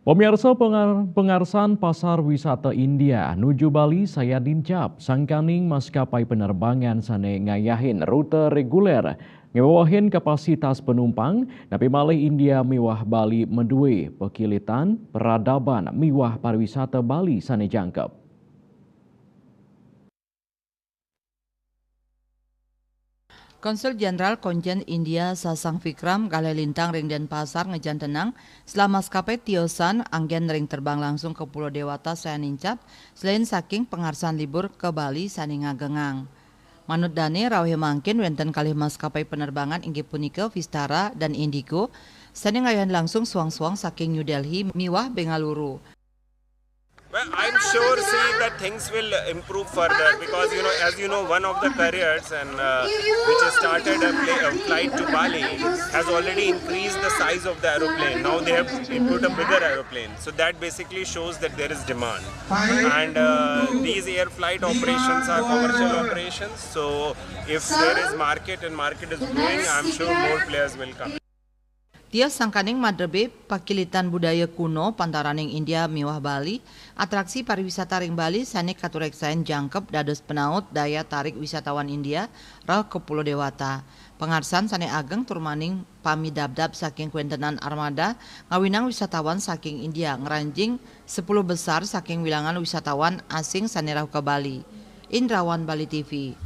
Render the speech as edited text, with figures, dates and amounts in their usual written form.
Pemirsa pengarsan pasar wisata India nuju Bali saya dincap sangkaning maskapai penerbangan sane ngayahin rute reguler ngewawahin kapasitas penumpang tapi malih India miwah Bali medue pekilitan peradaban miwah pariwisata Bali sane jangkep. Konsul Jenderal Konjen India Sasang Vikram Gale Lintang ring Denpasar ngejan tenang selama maskapai Tiosan anggen ring terbang langsung ke Pulau Dewata saya nincap selain saking pengarsan libur ke Bali sani ngagengang. Manut Dani raweh mangkin wenten kalih maskapai penerbangan inggih punika Vistara dan Indigo sani ngayan langsung suang-suang saking New Delhi miwah Bengaluru. Well, I'm sure that things will improve further because as you know, one of the carriers which has started a flight to Bali has already increased the size of the aeroplane. Now they have put a bigger aeroplane, so that basically shows that there is demand. And these air flight operations are commercial operations, so if there is market and market is growing, I'm sure more players will come. Tias sangkaning madrebe pakilitan budaya kuno pantaraning India miwah Bali, atraksi pariwisata ring Bali sani katureksain jangkep dados penaut daya tarik wisatawan India rauh ke Pulau Dewata. Pengarsan sani ageng turmaning pamidabdab saking kuentenan armada ngawinang wisatawan saking India ngeranjing 10 besar saking wilangan wisatawan asing sani rauh ke Bali. Indrawan Bali TV.